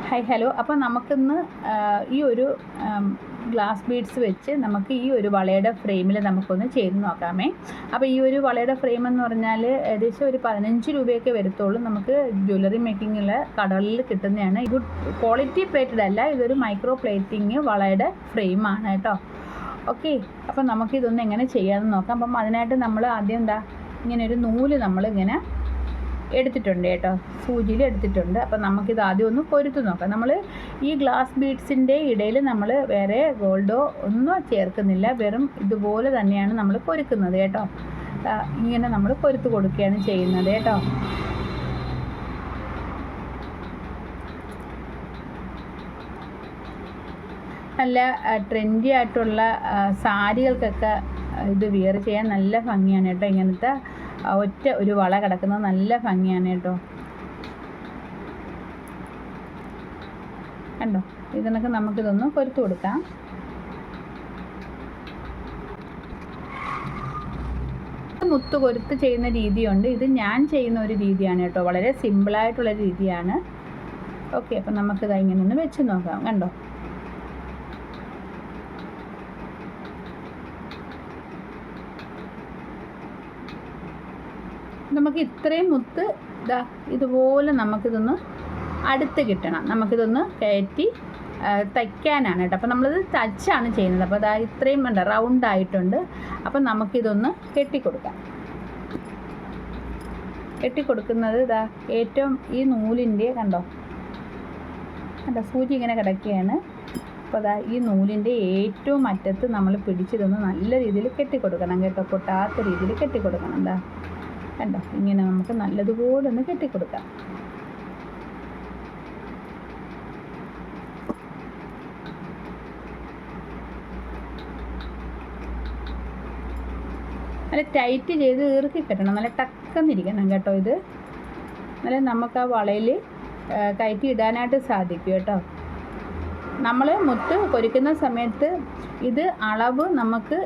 Hi hello. അപ്പോൾ നമുക്കിന്ന് ഈ ഒരു ഗ്ലാസ് ബീഡ്സ് വെച്ച് നമുക്ക് ഈ ഒരു വളയുടെ ഫ്രെയിമിൽ നമുക്കൊന്ന് ചെയ്ത് നോക്കാമേ. അപ്പോൾ ഈ ഒരു വളയുടെ ഫ്രെയിം എന്ന് പറഞ്ഞാൽ ഏകദേശം ഒരു 15 രൂപയൊക്കെ വരത്തുള്ളൂ. നമുക്ക് ജ്വല്ലറി മേക്കിങ്ങിൽ കടകളിൽ കിട്ടുന്നതാണ്. ഇത് ക്വാളിറ്റി പ്ലേറ്റഡ് അല്ല, ഇതൊരു മൈക്രോ പ്ലേറ്റിങ് വളയുടെ ഫ്രെയിമാണ് കേട്ടോ. ഓക്കെ, അപ്പോൾ നമുക്കിതൊന്ന് എങ്ങനെ ചെയ്യാമെന്ന് നോക്കാം. അപ്പം അതിനായിട്ട് നമ്മൾ ആദ്യം ഇങ്ങനെ ഒരു നൂല് നമ്മളിങ്ങനെ എടുത്തിട്ടുണ്ട് കേട്ടോ, സൂചിയിൽ എടുത്തിട്ടുണ്ട്. അപ്പം നമുക്കിത് ആദ്യം ഒന്ന് കൊരുത്ത് നോക്കാം. നമ്മൾ ഈ ഗ്ലാസ് ബീഡ്സിൻ്റെ ഇടയിൽ നമ്മൾ വേറെ ഗോൾഡോ ഒന്നും ചേർക്കുന്നില്ല, വെറും ഇതുപോലെ തന്നെയാണ് നമ്മൾ കൊരുക്കുന്നത് കേട്ടോ. ഇങ്ങനെ നമ്മൾ കൊരുത്ത് കൊടുക്കുകയാണ് ചെയ്യുന്നത് കേട്ടോ. നല്ല ട്രെൻഡി ആയിട്ടുള്ള സാരികൾക്കൊക്കെ ഇത് വിയർ ചെയ്യാൻ നല്ല ഭംഗിയാണ് കേട്ടോ. ഇങ്ങനത്തെ ഒറ്റ ഒരു വള കിടക്കുന്നത് നല്ല ഭംഗിയാണ് കേട്ടോ. കണ്ടോ, ഇതിനൊക്കെ നമുക്കിതൊന്ന് കൊരുത്ത് കൊടുക്കാം. മുത്ത് കൊരുത്ത് ചെയ്യുന്ന രീതിയുണ്ട്, ഇത് ഞാൻ ചെയ്യുന്ന ഒരു രീതിയാണ് കേട്ടോ. വളരെ സിമ്പിളായിട്ടുള്ള രീതിയാണ്. ഓക്കെ, അപ്പം നമുക്കിത് ഇങ്ങനെ ഒന്ന് വെച്ച് നോക്കാം. കണ്ടോ, നമുക്ക് ഇത്രയും മുത്ത് ഇതുപോലെ നമുക്കിതൊന്ന് അടുത്ത് കിട്ടണം. നമുക്കിതൊന്ന് കയറ്റി തയ്ക്കാനാണ് കേട്ടോ. അപ്പോൾ നമ്മളിത് തച്ചാണ് ചെയ്യുന്നത്. അപ്പോൾ ഇത്രയും റൗണ്ടായിട്ടുണ്ട്. അപ്പം നമുക്കിതൊന്ന് കെട്ടിക്കൊടുക്കാം. കെട്ടിക്കൊടുക്കുന്നത് ഏറ്റവും ഈ നൂലിൻ്റെ കണ്ടോ സൂചി ഇങ്ങനെ കിടക്കുകയാണ്. അപ്പോൾ ഈ നൂലിൻ്റെ ഏറ്റവും അറ്റത്ത് നമ്മൾ പിടിച്ചിതൊന്ന് നല്ല രീതിയിൽ കെട്ടിക്കൊടുക്കണം കേട്ടോ. പൊട്ടാത്ത രീതിയിൽ കെട്ടിക്കൊടുക്കണം. കണ്ടോ, ഇങ്ങനെ നമുക്ക് നല്ലതുപോലെ ഒന്ന് കെട്ടിക്കൊടുക്കാം. നല്ല ടൈറ്റ് ചെയ്ത് ഇറുക്കി കെട്ടണം, നല്ല ടക്കെന്നിരിക്കണം കേട്ടോ. ഇത് നല്ല നമുക്ക് ആ വളയിൽ കയറ്റി ഇടാനായിട്ട് സാധിക്കും കേട്ടോ. നമ്മൾ മുത്ത് കൊരുക്കുന്ന സമയത്ത് ഇത് അളവ് നമുക്ക്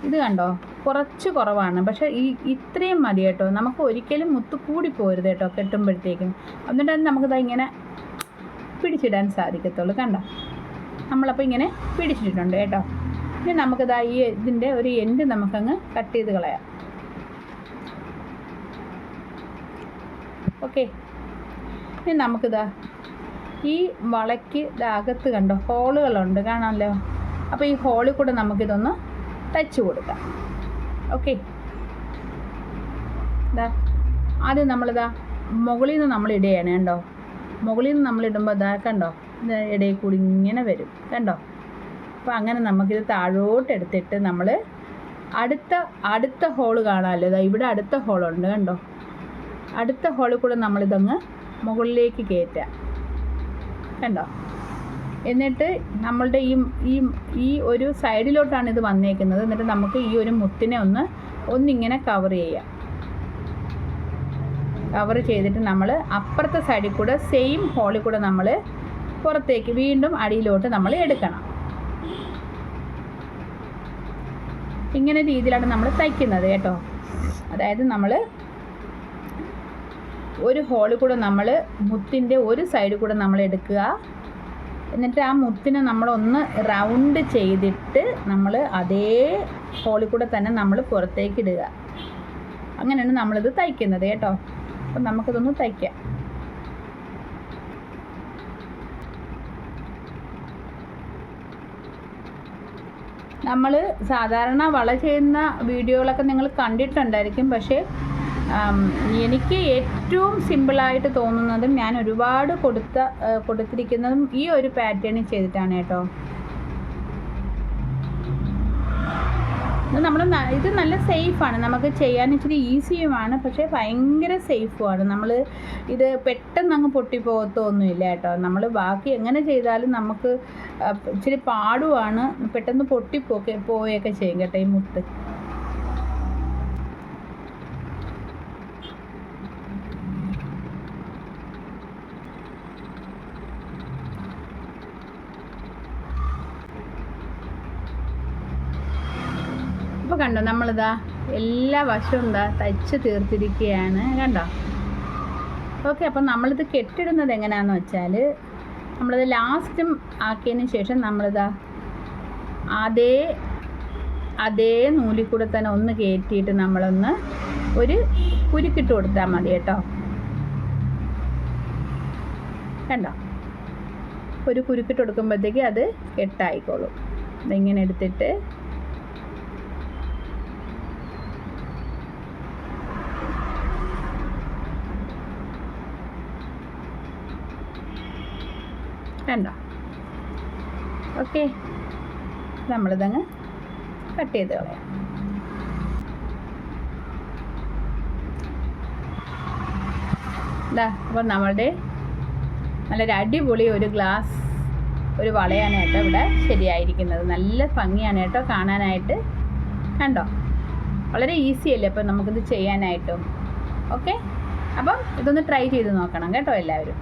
ഇത് കണ്ടോ കുറച്ച് കുറവാണ്, പക്ഷേ ഇത്രയും മതി കേട്ടോ. നമുക്ക് ഒരിക്കലും മുത്ത് കൂടി പോരുത് കേട്ടോ കെട്ടുമ്പോഴത്തേക്കും. എന്നിട്ട് നമുക്കിത് ഇങ്ങനെ പിടിച്ചിടാൻ സാധിക്കത്തുള്ളൂ. കണ്ടോ, നമ്മളപ്പോൾ ഇങ്ങനെ പിടിച്ചിട്ടുണ്ട് കേട്ടോ. ഇനി നമുക്കിത് ഈ ഇതിൻ്റെ ഒരു എൻഡ് നമുക്കങ്ങ് കട്ട് ചെയ്ത് കളയാം. ഓക്കെ, ഇനി നമുക്കിത് ഈ വളയ്ക്ക് അകത്ത് കണ്ടോ ഹോളുകളുണ്ട്, കാണാമല്ലോ. അപ്പോൾ ഈ ഹോളിൽ കൂടെ നമുക്കിതൊന്ന് തയ്ച്ച് കൊടുക്കാം. ഓക്കെ, ആദ്യം നമ്മളിതാ മുകളിൽ നിന്ന് നമ്മൾ ഇടുകയാണ് കണ്ടോ. മുകളിൽ നിന്ന് നമ്മളിടുമ്പോൾ കണ്ടോ ഇടയിൽ കൂടി ഇങ്ങനെ വരും കണ്ടോ. അപ്പോൾ അങ്ങനെ നമുക്കിത് താഴോട്ട് എടുത്തിട്ട് നമ്മൾ അടുത്ത ഹോള് കാണാമല്ലോ. ഇവിടെ അടുത്ത ഹോളുണ്ട് കണ്ടോ. അടുത്ത ഹോളിൽ കൂടെ നമ്മളിതങ്ങ് മുകളിലേക്ക് കയറ്റാം കണ്ടോ. എന്നിട്ട് നമ്മളുടെ ഈ ഒരു സൈഡിലോട്ടാണ് ഇത് വന്നേക്കുന്നത്. എന്നിട്ട് നമുക്ക് ഈ ഒരു മുത്തിനെ ഒന്നിങ്ങനെ കവർ ചെയ്യാം. കവർ ചെയ്തിട്ട് നമ്മൾ അപ്പുറത്തെ സൈഡിൽ കൂടെ സെയിം ഹോളിൽ കൂടെ നമ്മൾ പുറത്തേക്ക് വീണ്ടും അടിയിലോട്ട് നമ്മൾ എടുക്കണം. ഇങ്ങനെ രീതിയിലാണ് നമ്മൾ തയ്ക്കുന്നത് കേട്ടോ. അതായത് നമ്മൾ ഒരു ഹോളിൽ കൂടെ നമ്മൾ മുത്തിൻ്റെ ഒരു സൈഡിൽ കൂടെ നമ്മൾ എടുക്കുക. എന്നിട്ട് ആ മുത്തിനെ നമ്മളൊന്ന് റൗണ്ട് ചെയ്തിട്ട് നമ്മൾ അതേ ഹോളിൽ കൂടെ തന്നെ നമ്മൾ പുറത്തേക്ക് ഇടുക. അങ്ങനെയാണ് നമ്മളിത് തയ്ക്കുന്നത് കേട്ടോ. അപ്പം നമുക്കിതൊന്ന് തയ്ക്കാം. നമ്മൾ സാധാരണ വള ചെയ്യുന്ന വീഡിയോകളൊക്കെ നിങ്ങൾ കണ്ടിട്ടുണ്ടായിരിക്കും. പക്ഷേ എനിക്ക് ഏറ്റവും സിമ്പിളായിട്ട് തോന്നുന്നതും ഞാൻ ഒരുപാട് കൊടുത്തിരിക്കുന്നതും ഈ ഒരു പാറ്റേണിൽ ചെയ്തിട്ടാണ് കേട്ടോ. ഇത് നല്ല സേഫാണ്, നമുക്ക് ചെയ്യാൻ ഇച്ചിരി ഈസിയുമാണ്, പക്ഷേ ഭയങ്കര സേഫുമാണ്. നമ്മൾ ഇത് പെട്ടെന്ന് അങ്ങ് പൊട്ടിപ്പോകത്തൊന്നുമില്ല കേട്ടോ. നമ്മൾ ബാക്കി എങ്ങനെ ചെയ്താലും നമുക്ക് ഇച്ചിരി പാടുമാണ്, പെട്ടെന്ന് പോവുകയൊക്കെ ചെയ്യും കേട്ടോ ഈ മുത്ത്. അപ്പോൾ കണ്ടോ, നമ്മളിതാ എല്ലാ വശവും തയ്ച്ച് തീർത്തിരിക്കുകയാണ് കണ്ടോ. ഓക്കെ, അപ്പം നമ്മളിത് കെട്ടിടുന്നത് എങ്ങനെയാണെന്ന് വെച്ചാൽ, നമ്മളിത് ലാസ്റ്റും ആക്കിയതിന് ശേഷം നമ്മളിതാ അതേ നൂലിൽ കൂടെ തന്നെ ഒന്ന് കയറ്റിയിട്ട് നമ്മളൊന്ന് ഒരു കുരുക്കിട്ട് കൊടുത്താൽ മതി കേട്ടോ. കണ്ടോ, ഒരു കുരുക്കിട്ട് കൊടുക്കുമ്പോഴത്തേക്ക് അത് കെട്ടായിക്കോളും. ഇതിങ്ങനെ എടുത്തിട്ട് കണ്ടോ. ഓക്കെ, നമ്മളിതങ്ങ് കട്ട് ചെയ്ത് കളയാം. ഇതാ, അപ്പം നമ്മളുടെ നല്ലൊരു അടിപൊളി ഒരു വളയാണ് കേട്ടോ ഇവിടെ ശരിയായിരിക്കുന്നത്. നല്ല ഭംഗിയാണ് കേട്ടോ കാണാനായിട്ട്. കണ്ടോ, വളരെ ഈസി അല്ലേ അപ്പം നമുക്കിത് ചെയ്യാനായിട്ടും. ഓക്കെ, അപ്പം ഇതൊന്ന് ട്രൈ ചെയ്ത് നോക്കണം കേട്ടോ എല്ലാവരും.